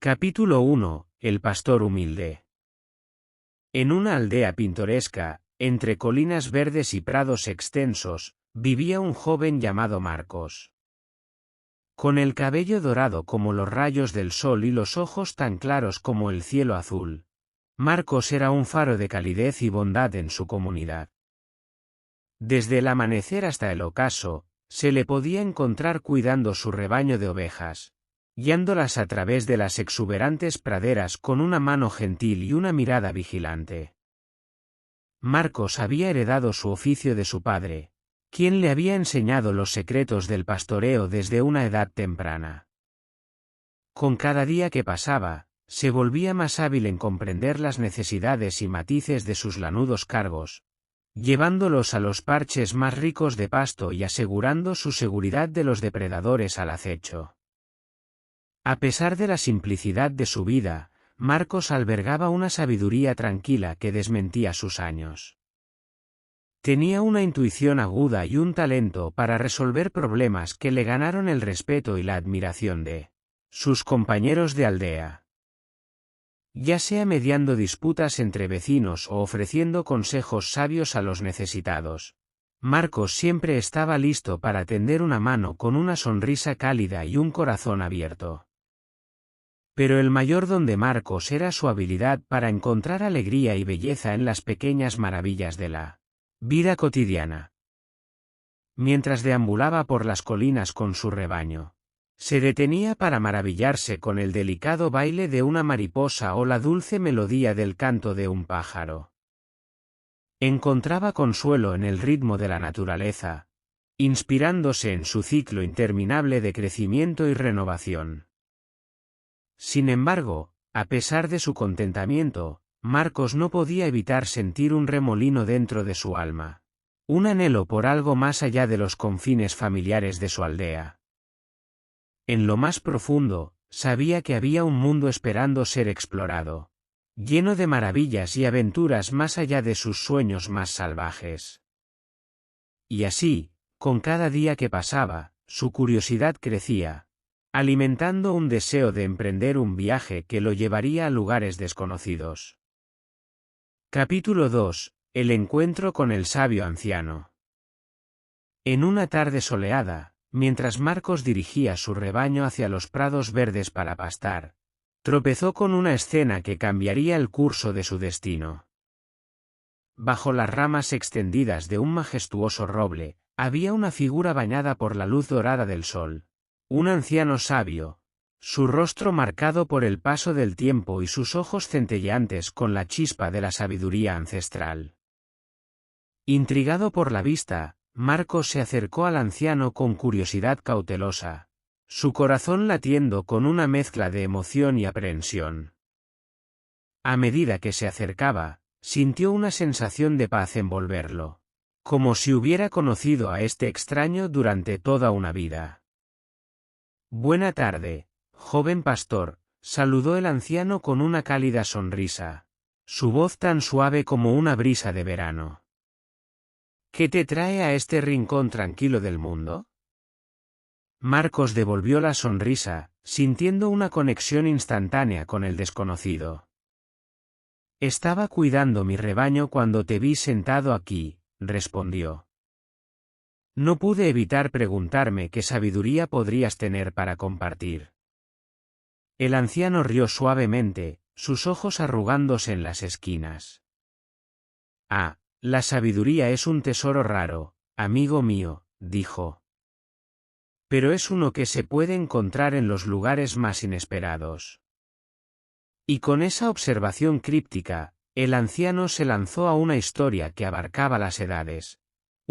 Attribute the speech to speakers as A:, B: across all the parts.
A: Capítulo 1. El pastor humilde. En una aldea pintoresca, entre colinas verdes y prados extensos, vivía un joven llamado Marcos. Con el cabello dorado como los rayos del sol y los ojos tan claros como el cielo azul, Marcos era un faro de calidez y bondad en su comunidad. Desde el amanecer hasta el ocaso, se le podía encontrar cuidando su rebaño de ovejas, guiándolas a través de las exuberantes praderas con una mano gentil y una mirada vigilante. Marcos había heredado su oficio de su padre, quien le había enseñado los secretos del pastoreo desde una edad temprana. Con cada día que pasaba, se volvía más hábil en comprender las necesidades y matices de sus lanudos cargos, llevándolos a los parches más ricos de pasto y asegurando su seguridad de los depredadores al acecho. A pesar de la simplicidad de su vida, Marcos albergaba una sabiduría tranquila que desmentía sus años. Tenía una intuición aguda y un talento para resolver problemas que le ganaron el respeto y la admiración de sus compañeros de aldea. Ya sea mediando disputas entre vecinos o ofreciendo consejos sabios a los necesitados, Marcos siempre estaba listo para tender una mano con una sonrisa cálida y un corazón abierto. Pero el mayor don de Marcos era su habilidad para encontrar alegría y belleza en las pequeñas maravillas de la vida cotidiana. Mientras deambulaba por las colinas con su rebaño, se detenía para maravillarse con el delicado baile de una mariposa o la dulce melodía del canto de un pájaro. Encontraba consuelo en el ritmo de la naturaleza, inspirándose en su ciclo interminable de crecimiento y renovación. Sin embargo, a pesar de su contentamiento, Marcos no podía evitar sentir un remolino dentro de su alma, un anhelo por algo más allá de los confines familiares de su aldea. En lo más profundo, sabía que había un mundo esperando ser explorado, lleno de maravillas y aventuras más allá de sus sueños más salvajes. Y así, con cada día que pasaba, su curiosidad crecía, alimentando un deseo de emprender un viaje que lo llevaría a lugares desconocidos. Capítulo 2. El encuentro con el sabio anciano. En una tarde soleada, mientras Marcos dirigía su rebaño hacia los prados verdes para pastar, tropezó con una escena que cambiaría el curso de su destino. Bajo las ramas extendidas de un majestuoso roble, había una figura bañada por la luz dorada del sol. Un anciano sabio, su rostro marcado por el paso del tiempo y sus ojos centelleantes con la chispa de la sabiduría ancestral. Intrigado por la vista, Marcos se acercó al anciano con curiosidad cautelosa, su corazón latiendo con una mezcla de emoción y aprehensión. A medida que se acercaba, sintió una sensación de paz envolverlo, como si hubiera conocido a este extraño durante toda una vida. Buena tarde, joven pastor, saludó el anciano con una cálida sonrisa, su voz tan suave como una brisa de verano. ¿Qué te trae a este rincón tranquilo del mundo? Marcos devolvió la sonrisa, sintiendo una conexión instantánea con el desconocido. Estaba cuidando mi rebaño cuando te vi sentado aquí, respondió. No pude evitar preguntarme qué sabiduría podrías tener para compartir. El anciano rió suavemente, sus ojos arrugándose en las esquinas. Ah, la sabiduría es un tesoro raro, amigo mío, dijo. Pero es uno que se puede encontrar en los lugares más inesperados. Y con esa observación críptica, el anciano se lanzó a una historia que abarcaba las edades.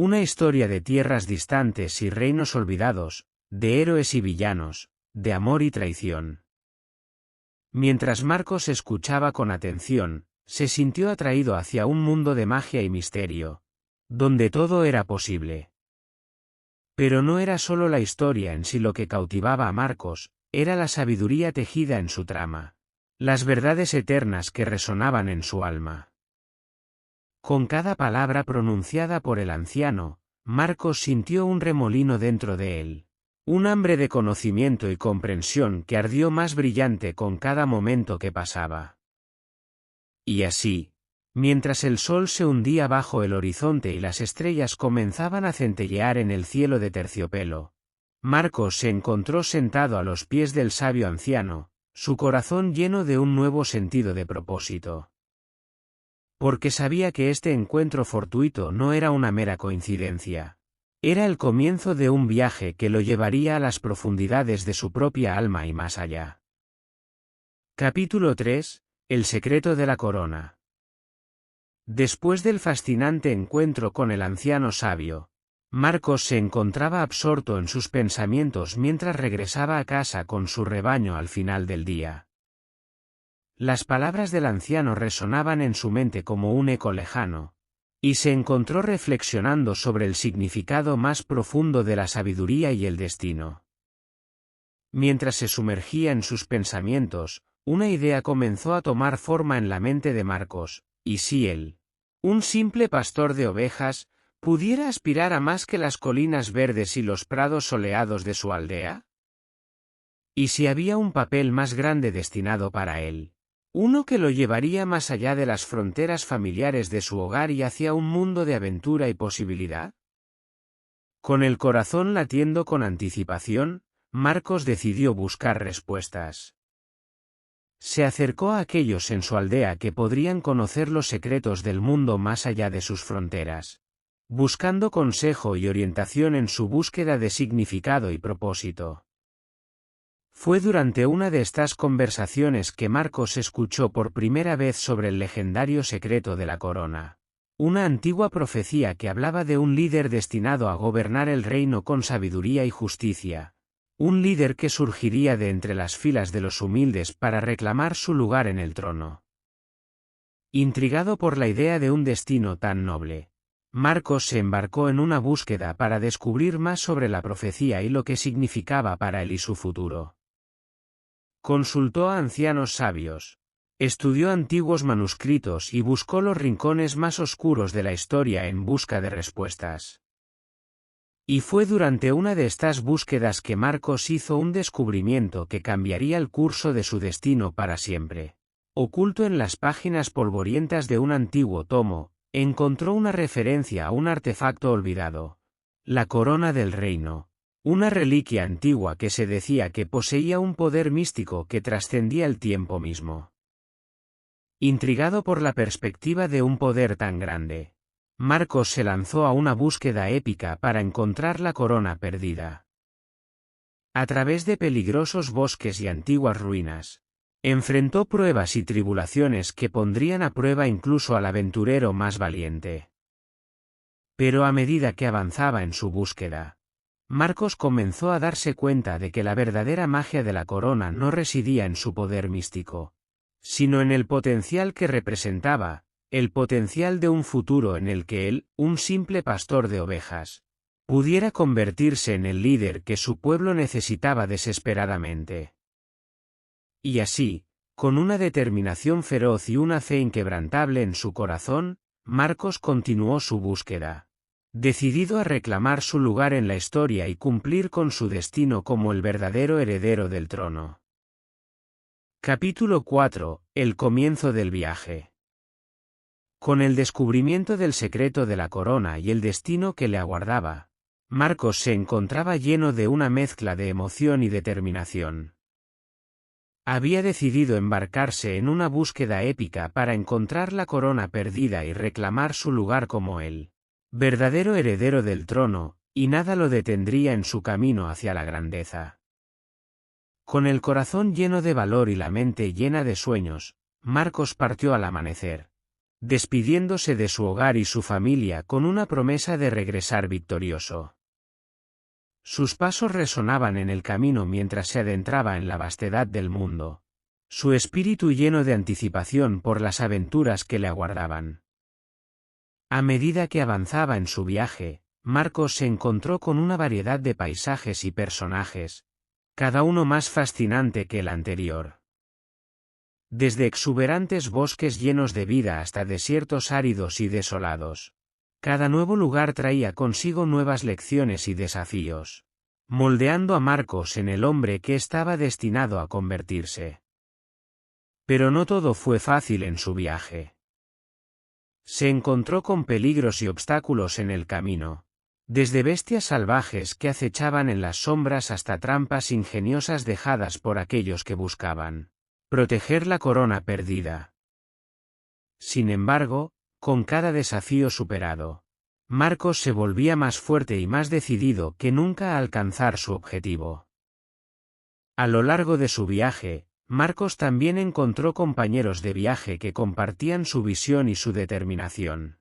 A: Una historia de tierras distantes y reinos olvidados, de héroes y villanos, de amor y traición. Mientras Marcos escuchaba con atención, se sintió atraído hacia un mundo de magia y misterio, donde todo era posible. Pero no era solo la historia en sí lo que cautivaba a Marcos, era la sabiduría tejida en su trama, las verdades eternas que resonaban en su alma. Con cada palabra pronunciada por el anciano, Marcos sintió un remolino dentro de él, Un hambre de conocimiento y comprensión que ardió más brillante con cada momento que pasaba. Y así, mientras el sol se hundía bajo el horizonte y las estrellas comenzaban a centellear en el cielo de terciopelo, Marcos se encontró sentado a los pies del sabio anciano, su corazón lleno de un nuevo sentido de propósito. Porque sabía que este encuentro fortuito no era una mera coincidencia. Era el comienzo de un viaje que lo llevaría a las profundidades de su propia alma y más allá. Capítulo 3. El secreto de la corona. Después del fascinante encuentro con el anciano sabio, Marcos se encontraba absorto en sus pensamientos mientras regresaba a casa con su rebaño al final del día. Las palabras del anciano resonaban en su mente como un eco lejano, y se encontró reflexionando sobre el significado más profundo de la sabiduría y el destino. Mientras se sumergía en sus pensamientos, una idea comenzó a tomar forma en la mente de Marcos: ¿y si él, un simple pastor de ovejas, pudiera aspirar a más que las colinas verdes y los prados soleados de su aldea? ¿Y si había un papel más grande destinado para él? Uno que lo llevaría más allá de las fronteras familiares de su hogar y hacia un mundo de aventura y posibilidad. Con el corazón latiendo con anticipación, Marcos decidió buscar respuestas. Se acercó a aquellos en su aldea que podrían conocer los secretos del mundo más allá de sus fronteras, buscando consejo y orientación en su búsqueda de significado y propósito. Fue durante una de estas conversaciones que Marcos escuchó por primera vez sobre el legendario secreto de la corona, una antigua profecía que hablaba de un líder destinado a gobernar el reino con sabiduría y justicia, un líder que surgiría de entre las filas de los humildes para reclamar su lugar en el trono. Intrigado por la idea de un destino tan noble, Marcos se embarcó en una búsqueda para descubrir más sobre la profecía y lo que significaba para él y su futuro. Consultó a ancianos sabios, estudió antiguos manuscritos y buscó los rincones más oscuros de la historia en busca de respuestas. Y fue durante una de estas búsquedas que Marcos hizo un descubrimiento que cambiaría el curso de su destino para siempre. Oculto en las páginas polvorientas de un antiguo tomo, encontró una referencia a un artefacto olvidado: la corona del reino. Una reliquia antigua que se decía que poseía un poder místico que trascendía el tiempo mismo. Intrigado por la perspectiva de un poder tan grande, Marcos se lanzó a una búsqueda épica para encontrar la corona perdida. A través de peligrosos bosques y antiguas ruinas, enfrentó pruebas y tribulaciones que pondrían a prueba incluso al aventurero más valiente. Pero a medida que avanzaba en su búsqueda, Marcos comenzó a darse cuenta de que la verdadera magia de la corona no residía en su poder místico, sino en el potencial que representaba, el potencial de un futuro en el que él, un simple pastor de ovejas, pudiera convertirse en el líder que su pueblo necesitaba desesperadamente. Y así, con una determinación feroz y una fe inquebrantable en su corazón, Marcos continuó su búsqueda, decidido a reclamar su lugar en la historia y cumplir con su destino como el verdadero heredero del trono. Capítulo 4. El comienzo del viaje. Con el descubrimiento del secreto de la corona y el destino que le aguardaba, Marcos se encontraba lleno de una mezcla de emoción y determinación. Había decidido embarcarse en una búsqueda épica para encontrar la corona perdida y reclamar su lugar como el verdadero heredero del trono, y nada lo detendría en su camino hacia la grandeza. Con el corazón lleno de valor y la mente llena de sueños, Marcos partió al amanecer, despidiéndose de su hogar y su familia con una promesa de regresar victorioso. Sus pasos resonaban en el camino mientras se adentraba en la vastedad del mundo, su espíritu lleno de anticipación por las aventuras que le aguardaban. A medida que avanzaba en su viaje, Marcos se encontró con una variedad de paisajes y personajes, cada uno más fascinante que el anterior. Desde exuberantes bosques llenos de vida hasta desiertos áridos y desolados, cada nuevo lugar traía consigo nuevas lecciones y desafíos. moldeando a Marcos en el hombre que estaba destinado a convertirse. Pero no todo fue fácil en su viaje. Se encontró con peligros y obstáculos en el camino, desde bestias salvajes que acechaban en las sombras hasta trampas ingeniosas dejadas por aquellos que buscaban proteger la corona perdida. Sin embargo, con cada desafío superado, Marcos se volvía más fuerte y más decidido que nunca a alcanzar su objetivo. A lo largo de su viaje, Marcos también encontró compañeros de viaje que compartían su visión y su determinación.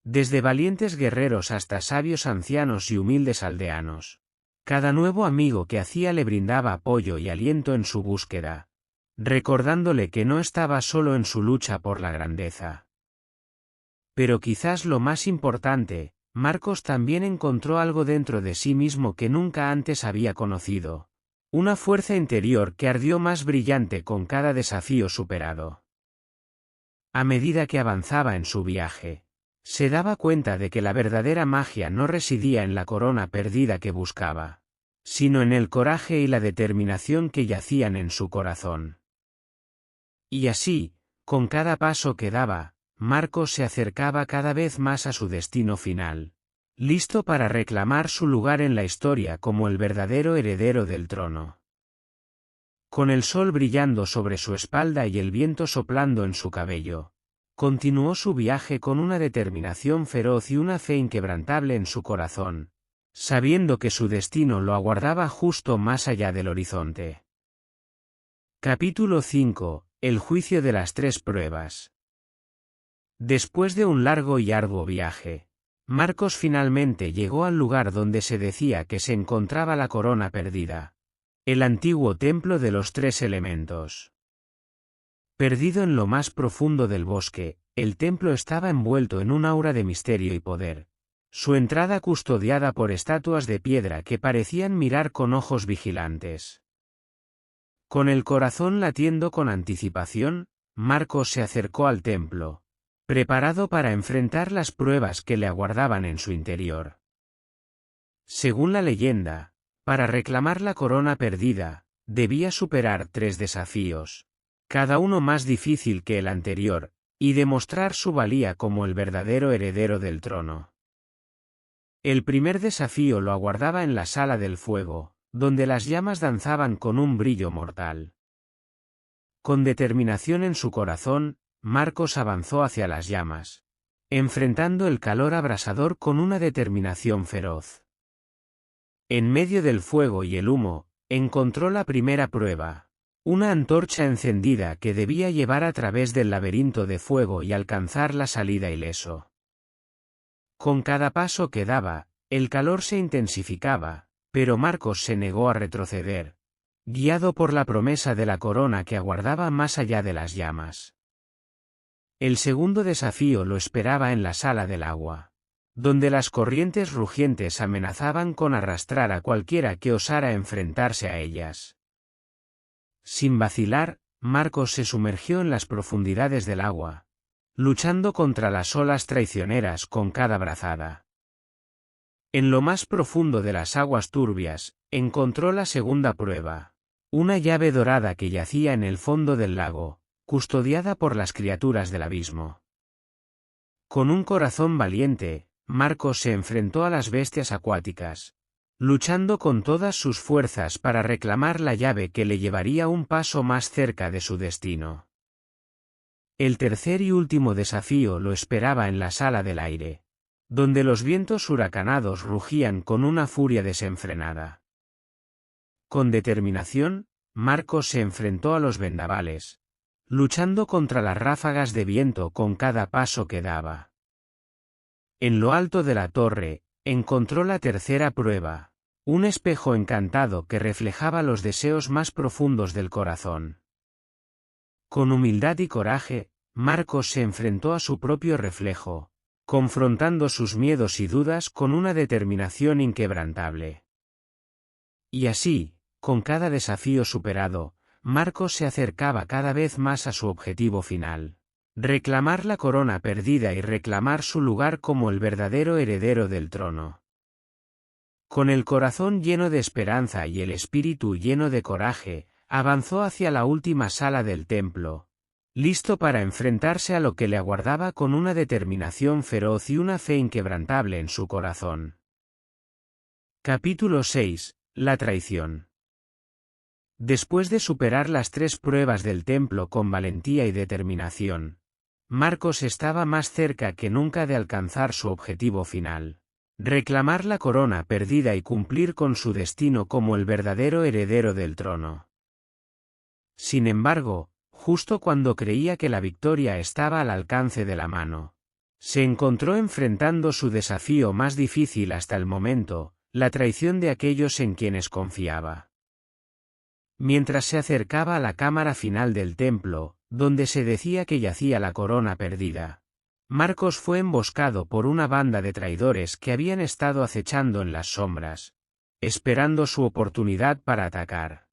A: Desde valientes guerreros hasta sabios ancianos y humildes aldeanos, cada nuevo amigo que hacía le brindaba apoyo y aliento en su búsqueda, recordándole que no estaba solo en su lucha por la grandeza. Pero quizás lo más importante, Marcos también encontró algo dentro de sí mismo que nunca antes había conocido. Una fuerza interior que ardió más brillante con cada desafío superado. A medida que avanzaba en su viaje, se daba cuenta de que la verdadera magia no residía en la corona perdida que buscaba, sino en el coraje y la determinación que yacían en su corazón. Y así, con cada paso que daba, Marcos se acercaba cada vez más a su destino final, listo para reclamar su lugar en la historia como el verdadero heredero del trono. Con el sol brillando sobre su espalda y el viento soplando en su cabello, continuó su viaje con una determinación feroz y una fe inquebrantable en su corazón, sabiendo que su destino lo aguardaba justo más allá del horizonte. Capítulo 5. El juicio de las 3 pruebas. Después de un largo y arduo viaje, Marcos finalmente llegó al lugar donde se decía que se encontraba la corona perdida, el antiguo templo de los 3 elementos. Perdido en lo más profundo del bosque, el templo estaba envuelto en un aura de misterio y poder, su entrada custodiada por estatuas de piedra que parecían mirar con ojos vigilantes. Con el corazón latiendo con anticipación, Marcos se acercó al templo, preparado para enfrentar las pruebas que le aguardaban en su interior. Según la leyenda, para reclamar la corona perdida, debía superar 3 desafíos, cada uno más difícil que el anterior, y demostrar su valía como el verdadero heredero del trono. El primer desafío lo aguardaba en la sala del fuego, donde las llamas danzaban con un brillo mortal. Con determinación en su corazón, Marcos avanzó hacia las llamas, enfrentando el calor abrasador con una determinación feroz. En medio del fuego y el humo, encontró la primera prueba, una antorcha encendida que debía llevar a través del laberinto de fuego y alcanzar la salida ileso. Con cada paso que daba, el calor se intensificaba, pero Marcos se negó a retroceder, guiado por la promesa de la corona que aguardaba más allá de las llamas. El segundo desafío lo esperaba en la sala del agua, donde las corrientes rugientes amenazaban con arrastrar a cualquiera que osara enfrentarse a ellas. Sin vacilar, Marcos se sumergió en las profundidades del agua, luchando contra las olas traicioneras con cada brazada. En lo más profundo de las aguas turbias, encontró la segunda prueba, una llave dorada que yacía en el fondo del lago, custodiada por las criaturas del abismo. Con un corazón valiente, Marcos se enfrentó a las bestias acuáticas, luchando con todas sus fuerzas para reclamar la llave que le llevaría un paso más cerca de su destino. El tercer y último desafío lo esperaba en la sala del aire, donde los vientos huracanados rugían con una furia desenfrenada. Con determinación, Marcos se enfrentó a los vendavales, luchando contra las ráfagas de viento con cada paso que daba. En lo alto de la torre, encontró la tercera prueba, un espejo encantado que reflejaba los deseos más profundos del corazón. Con humildad y coraje, Marcos se enfrentó a su propio reflejo, confrontando sus miedos y dudas con una determinación inquebrantable. Y así, con cada desafío superado, Marcos se acercaba cada vez más a su objetivo final, reclamar la corona perdida y reclamar su lugar como el verdadero heredero del trono. Con el corazón lleno de esperanza y el espíritu lleno de coraje, avanzó hacia la última sala del templo, listo para enfrentarse a lo que le aguardaba con una determinación feroz y una fe inquebrantable en su corazón. Capítulo 6. La traición. Después de superar las 3 pruebas del templo con valentía y determinación, Marcos estaba más cerca que nunca de alcanzar su objetivo final: reclamar la corona perdida y cumplir con su destino como el verdadero heredero del trono. Sin embargo, justo cuando creía que la victoria estaba al alcance de la mano, se encontró enfrentando su desafío más difícil hasta el momento: la traición de aquellos en quienes confiaba. Mientras se acercaba a la cámara final del templo, donde se decía que yacía la corona perdida, Marcos fue emboscado por una banda de traidores que habían estado acechando en las sombras, esperando su oportunidad para atacar.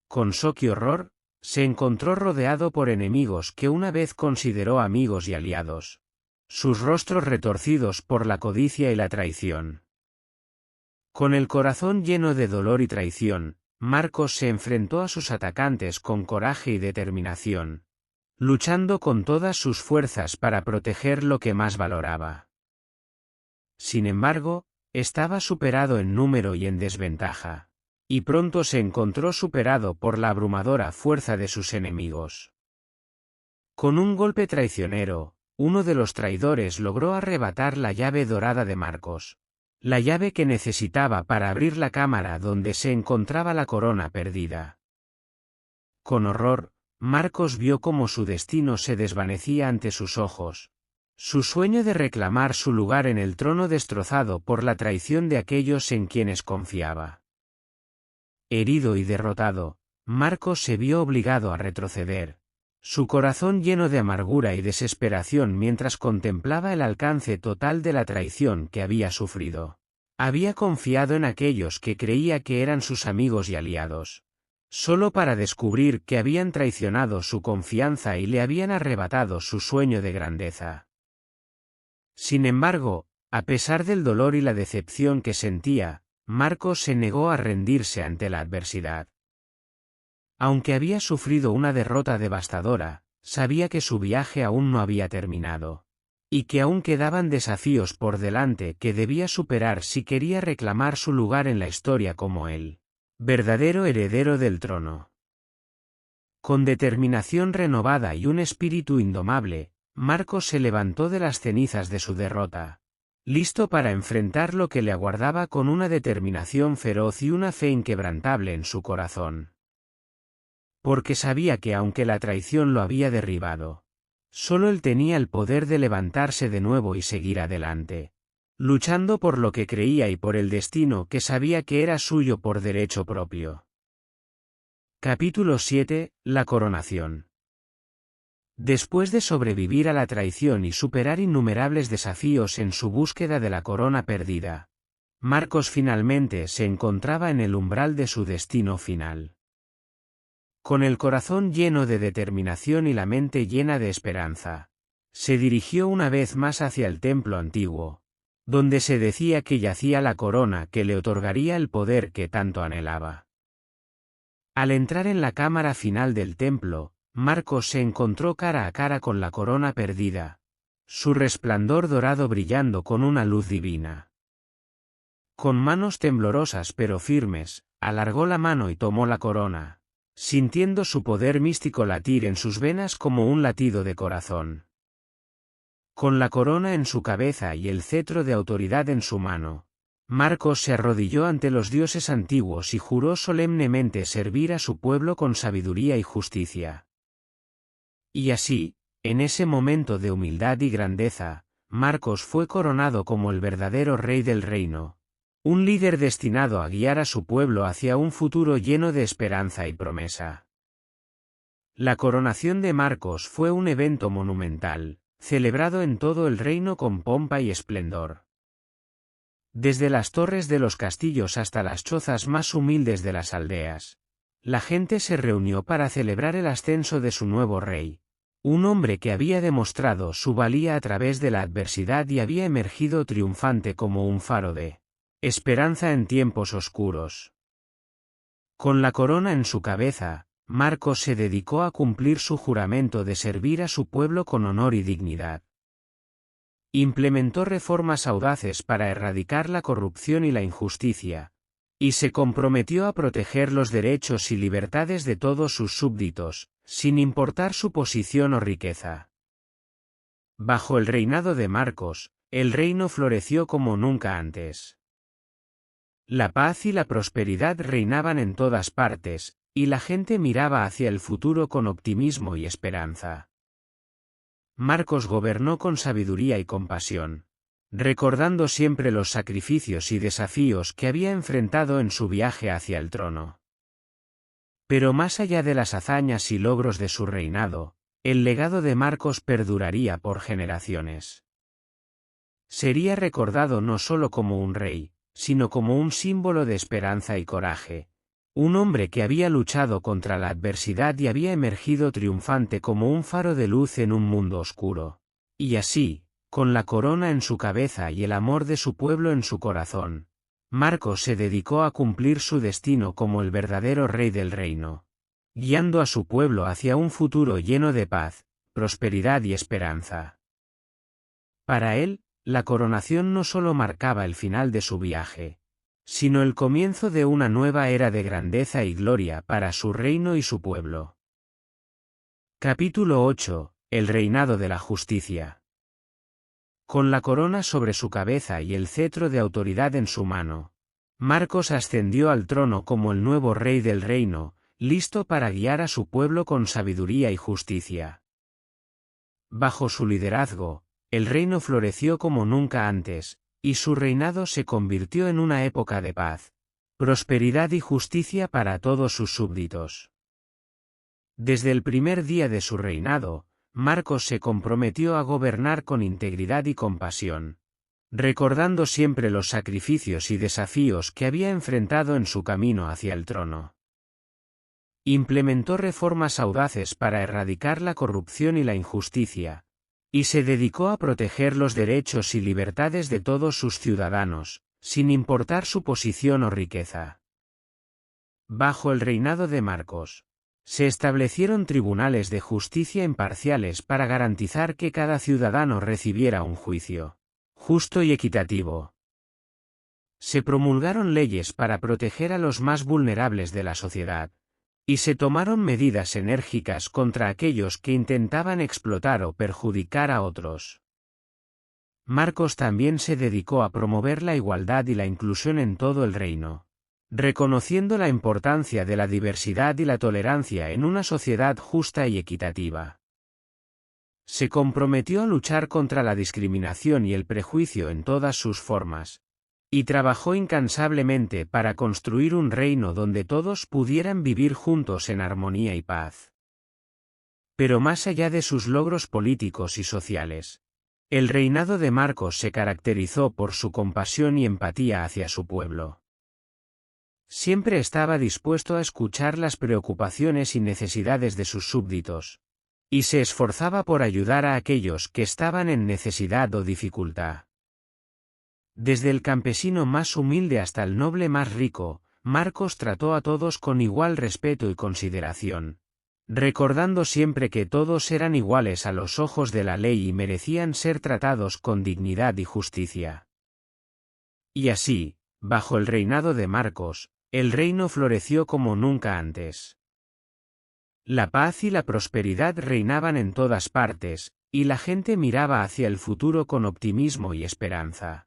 A: Con shock y horror, se encontró rodeado por enemigos que una vez consideró amigos y aliados, sus rostros retorcidos por la codicia y la traición. Con el corazón lleno de dolor y traición, Marcos se enfrentó a sus atacantes con coraje y determinación, luchando con todas sus fuerzas para proteger lo que más valoraba. Sin embargo, estaba superado en número y en desventaja, y pronto se encontró superado por la abrumadora fuerza de sus enemigos. Con un golpe traicionero, uno de los traidores logró arrebatar la llave dorada de Marcos, la llave que necesitaba para abrir la cámara donde se encontraba la corona perdida. Con horror, Marcos vio cómo su destino se desvanecía ante sus ojos, su sueño de reclamar su lugar en el trono destrozado por la traición de aquellos en quienes confiaba. Herido y derrotado, Marcos se vio obligado a retroceder, su corazón lleno de amargura y desesperación mientras contemplaba el alcance total de la traición que había sufrido. Había confiado en aquellos que creía que eran sus amigos y aliados, solo para descubrir que habían traicionado su confianza y le habían arrebatado su sueño de grandeza. Sin embargo, a pesar del dolor y la decepción que sentía, Marcos se negó a rendirse ante la adversidad. Aunque había sufrido una derrota devastadora, sabía que su viaje aún no había terminado, y que aún quedaban desafíos por delante que debía superar si quería reclamar su lugar en la historia como el verdadero heredero del trono. Con determinación renovada y un espíritu indomable, Marcos se levantó de las cenizas de su derrota, listo para enfrentar lo que le aguardaba con una determinación feroz y una fe inquebrantable en su corazón. Porque sabía que aunque la traición lo había derribado, solo él tenía el poder de levantarse de nuevo y seguir adelante, luchando por lo que creía y por el destino que sabía que era suyo por derecho propio. Capítulo 7. La coronación. Después de sobrevivir a la traición y superar innumerables desafíos en su búsqueda de la corona perdida, Marcos finalmente se encontraba en el umbral de su destino final. Con el corazón lleno de determinación y la mente llena de esperanza, se dirigió una vez más hacia el templo antiguo, donde se decía que yacía la corona que le otorgaría el poder que tanto anhelaba. Al entrar en la cámara final del templo, Marcos se encontró cara a cara con la corona perdida, su resplandor dorado brillando con una luz divina. Con manos temblorosas pero firmes, alargó la mano y tomó la corona, sintiendo su poder místico latir en sus venas como un latido de corazón. Con la corona en su cabeza y el cetro de autoridad en su mano, Marcos se arrodilló ante los dioses antiguos y juró solemnemente servir a su pueblo con sabiduría y justicia. Y así, en ese momento de humildad y grandeza, Marcos fue coronado como el verdadero rey del reino, un líder destinado a guiar a su pueblo hacia un futuro lleno de esperanza y promesa. La coronación de Marcos fue un evento monumental, celebrado en todo el reino con pompa y esplendor. Desde las torres de los castillos hasta las chozas más humildes de las aldeas, la gente se reunió para celebrar el ascenso de su nuevo rey, un hombre que había demostrado su valía a través de la adversidad y había emergido triunfante como un faro de Esperanza en tiempos oscuros. Con la corona en su cabeza, Marcos se dedicó a cumplir su juramento de servir a su pueblo con honor y dignidad. Implementó reformas audaces para erradicar la corrupción y la injusticia, y se comprometió a proteger los derechos y libertades de todos sus súbditos, sin importar su posición o riqueza. Bajo el reinado de Marcos, el reino floreció como nunca antes. La paz y la prosperidad reinaban en todas partes, y la gente miraba hacia el futuro con optimismo y esperanza. Marcos gobernó con sabiduría y compasión, recordando siempre los sacrificios y desafíos que había enfrentado en su viaje hacia el trono. Pero más allá de las hazañas y logros de su reinado, el legado de Marcos perduraría por generaciones. Sería recordado no solo como un rey, sino como un símbolo de esperanza y coraje, un hombre que había luchado contra la adversidad y había emergido triunfante como un faro de luz en un mundo oscuro. Y así, con la corona en su cabeza y el amor de su pueblo en su corazón, Marcos se dedicó a cumplir su destino como el verdadero rey del reino, guiando a su pueblo hacia un futuro lleno de paz, prosperidad y esperanza. Para él, la coronación no solo marcaba el final de su viaje, sino el comienzo de una nueva era de grandeza y gloria para su reino y su pueblo. Capítulo 8. El reinado de la justicia. Con la corona sobre su cabeza y el cetro de autoridad en su mano, Marcos ascendió al trono como el nuevo rey del reino, listo para guiar a su pueblo con sabiduría y justicia. Bajo su liderazgo, el reino floreció como nunca antes, y su reinado se convirtió en una época de paz, prosperidad y justicia para todos sus súbditos. Desde el primer día de su reinado, Marcos se comprometió a gobernar con integridad y compasión, recordando siempre los sacrificios y desafíos que había enfrentado en su camino hacia el trono. Implementó reformas audaces para erradicar la corrupción y la injusticia, y se dedicó a proteger los derechos y libertades de todos sus ciudadanos, sin importar su posición o riqueza. Bajo el reinado de Marcos, se establecieron tribunales de justicia imparciales para garantizar que cada ciudadano recibiera un juicio justo y equitativo. Se promulgaron leyes para proteger a los más vulnerables de la sociedad, y se tomaron medidas enérgicas contra aquellos que intentaban explotar o perjudicar a otros. Marcos también se dedicó a promover la igualdad y la inclusión en todo el reino, reconociendo la importancia de la diversidad y la tolerancia en una sociedad justa y equitativa. Se comprometió a luchar contra la discriminación y el prejuicio en todas sus formas, y trabajó incansablemente para construir un reino donde todos pudieran vivir juntos en armonía y paz. Pero más allá de sus logros políticos y sociales, el reinado de Marcos se caracterizó por su compasión y empatía hacia su pueblo. Siempre estaba dispuesto a escuchar las preocupaciones y necesidades de sus súbditos, y se esforzaba por ayudar a aquellos que estaban en necesidad o dificultad. Desde el campesino más humilde hasta el noble más rico, Marcos trató a todos con igual respeto y consideración, recordando siempre que todos eran iguales a los ojos de la ley y merecían ser tratados con dignidad y justicia. Y así, bajo el reinado de Marcos, el reino floreció como nunca antes. La paz y la prosperidad reinaban en todas partes, y la gente miraba hacia el futuro con optimismo y esperanza.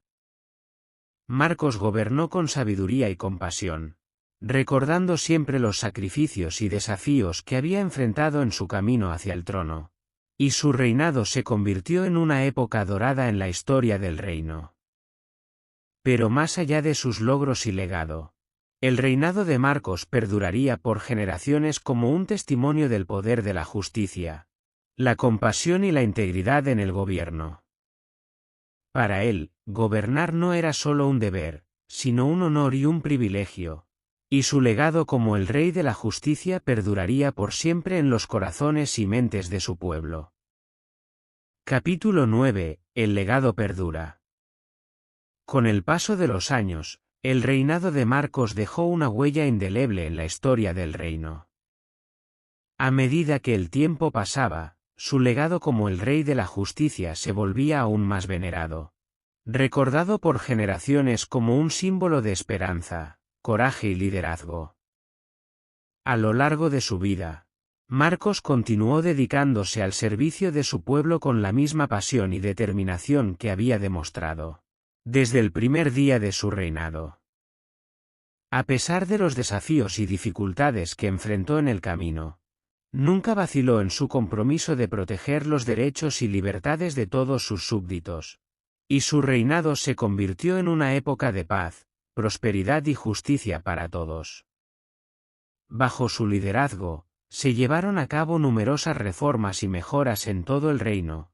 A: Marcos gobernó con sabiduría y compasión, recordando siempre los sacrificios y desafíos que había enfrentado en su camino hacia el trono, y su reinado se convirtió en una época dorada en la historia del reino. Pero más allá de sus logros y legado, el reinado de Marcos perduraría por generaciones como un testimonio del poder de la justicia, la compasión y la integridad en el gobierno. Para él, gobernar no era solo un deber, sino un honor y un privilegio, y su legado como el rey de la justicia perduraría por siempre en los corazones y mentes de su pueblo. Capítulo 9. El legado perdura. Con el paso de los años, El reinado de Marcos dejó una huella indeleble en la historia del reino. A medida que el tiempo pasaba, su legado como el rey de la justicia se volvía aún más venerado. Recordado por generaciones como un símbolo de esperanza, coraje y liderazgo. A lo largo de su vida, Marcos continuó dedicándose al servicio de su pueblo con la misma pasión y determinación que había demostrado desde el primer día de su reinado. A pesar de los desafíos y dificultades que enfrentó en el camino, nunca vaciló en su compromiso de proteger los derechos y libertades de todos sus súbditos, y su reinado se convirtió en una época de paz, prosperidad y justicia para todos. Bajo su liderazgo, se llevaron a cabo numerosas reformas y mejoras en todo el reino,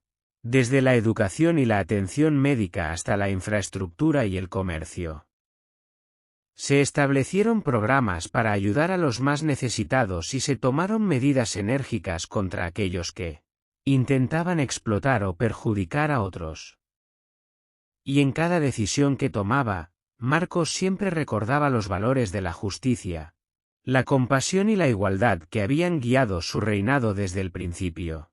A: desde la educación y la atención médica hasta la infraestructura y el comercio. Se establecieron programas para ayudar a los más necesitados y se tomaron medidas enérgicas contra aquellos que intentaban explotar o perjudicar a otros. Y en cada decisión que tomaba, Marcos siempre recordaba los valores de la justicia, la compasión y la igualdad que habían guiado su reinado desde el principio.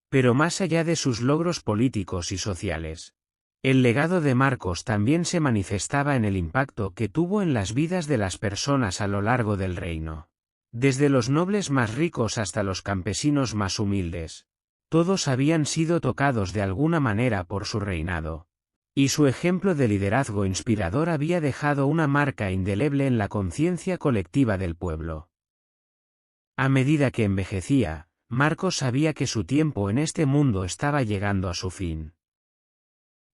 A: Pero más allá de sus logros políticos y sociales, el legado de Marcos también se manifestaba en el impacto que tuvo en las vidas de las personas a lo largo del reino. Desde los nobles más ricos hasta los campesinos más humildes, todos habían sido tocados de alguna manera por su reinado, y su ejemplo de liderazgo inspirador había dejado una marca indeleble en la conciencia colectiva del pueblo. A medida que envejecía, Marcos sabía que su tiempo en este mundo estaba llegando a su fin.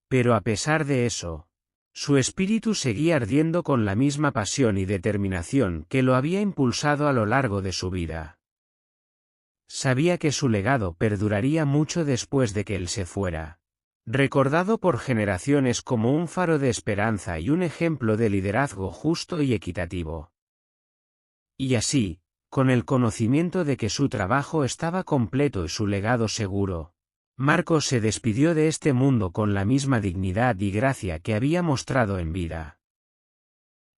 A: Pero a pesar de eso, su espíritu seguía ardiendo con la misma pasión y determinación que lo había impulsado a lo largo de su vida. Sabía que su legado perduraría mucho después de que él se fuera, recordado por generaciones como un faro de esperanza y un ejemplo de liderazgo justo y equitativo. Y así, con el conocimiento de que su trabajo estaba completo y su legado seguro, Marcos se despidió de este mundo con la misma dignidad y gracia que había mostrado en vida.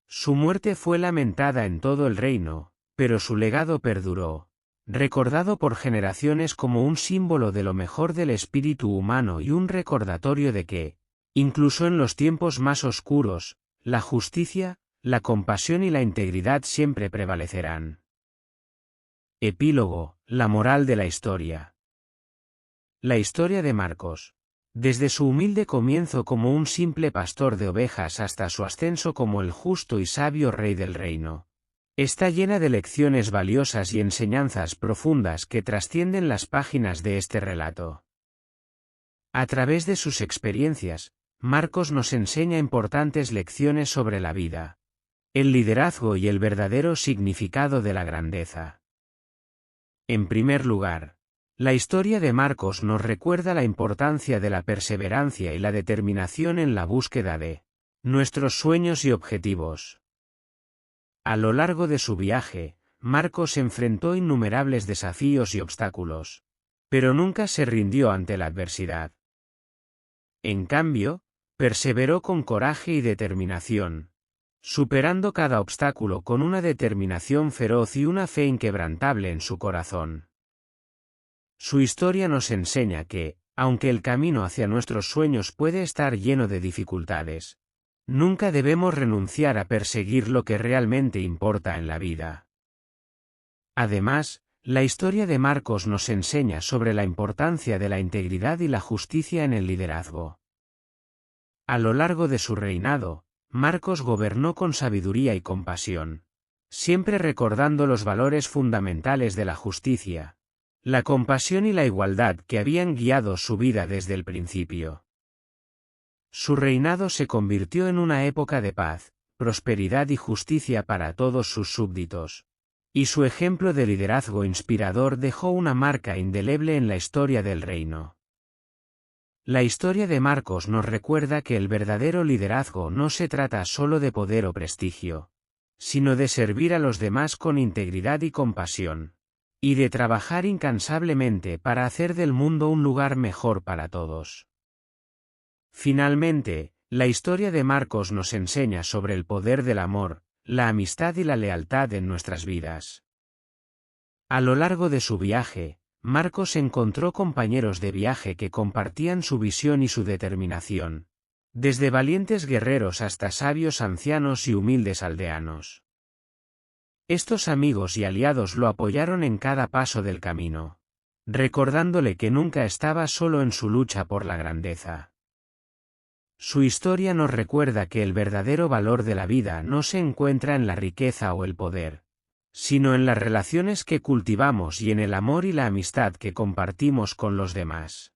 A: Su muerte fue lamentada en todo el reino, pero su legado perduró, recordado por generaciones como un símbolo de lo mejor del espíritu humano y un recordatorio de que, incluso en los tiempos más oscuros, la justicia, la compasión y la integridad siempre prevalecerán. Epílogo, la moral de la historia. La historia de Marcos, desde su humilde comienzo como un simple pastor de ovejas hasta su ascenso como el justo y sabio rey del reino, está llena de lecciones valiosas y enseñanzas profundas que trascienden las páginas de este relato. A través de sus experiencias, Marcos nos enseña importantes lecciones sobre la vida, el liderazgo y el verdadero significado de la grandeza. En primer lugar, la historia de Marcos nos recuerda la importancia de la perseverancia y la determinación en la búsqueda de nuestros sueños y objetivos. A lo largo de su viaje, Marcos enfrentó innumerables desafíos y obstáculos, pero nunca se rindió ante la adversidad. En cambio, perseveró con coraje y determinación, superando cada obstáculo con una determinación feroz y una fe inquebrantable en su corazón. Su historia nos enseña que, aunque el camino hacia nuestros sueños puede estar lleno de dificultades, nunca debemos renunciar a perseguir lo que realmente importa en la vida. Además, la historia de Marcos nos enseña sobre la importancia de la integridad y la justicia en el liderazgo. A lo largo de su reinado, Marcos gobernó con sabiduría y compasión, siempre recordando los valores fundamentales de la justicia, la compasión y la igualdad que habían guiado su vida desde el principio. Su reinado se convirtió en una época de paz, prosperidad y justicia para todos sus súbditos, y su ejemplo de liderazgo inspirador dejó una marca indeleble en la historia del reino. La historia de Marcos nos recuerda que el verdadero liderazgo no se trata solo de poder o prestigio, sino de servir a los demás con integridad y compasión, y de trabajar incansablemente para hacer del mundo un lugar mejor para todos. Finalmente, La historia de Marcos nos enseña sobre el poder del amor, la amistad y la lealtad en nuestras vidas. A lo largo de su viaje, Marcos encontró compañeros de viaje que compartían su visión y su determinación, desde valientes guerreros hasta sabios ancianos y humildes aldeanos. Estos amigos y aliados lo apoyaron en cada paso del camino, recordándole que nunca estaba solo en su lucha por la grandeza. Su historia nos recuerda que el verdadero valor de la vida no se encuentra en la riqueza o el poder, sino en las relaciones que cultivamos y en el amor y la amistad que compartimos con los demás.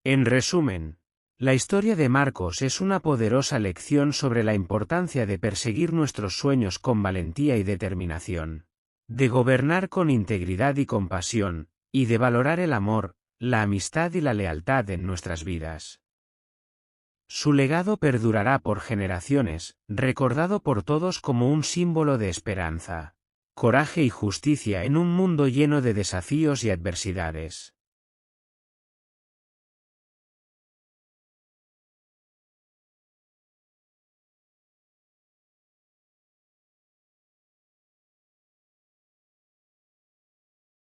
A: En resumen, la historia de Marcos es una poderosa lección sobre la importancia de perseguir nuestros sueños con valentía y determinación, de gobernar con integridad y compasión, y de valorar el amor, la amistad y la lealtad en nuestras vidas. Su legado perdurará por generaciones, recordado por todos como un símbolo de esperanza, coraje y justicia en un mundo lleno de desafíos y adversidades.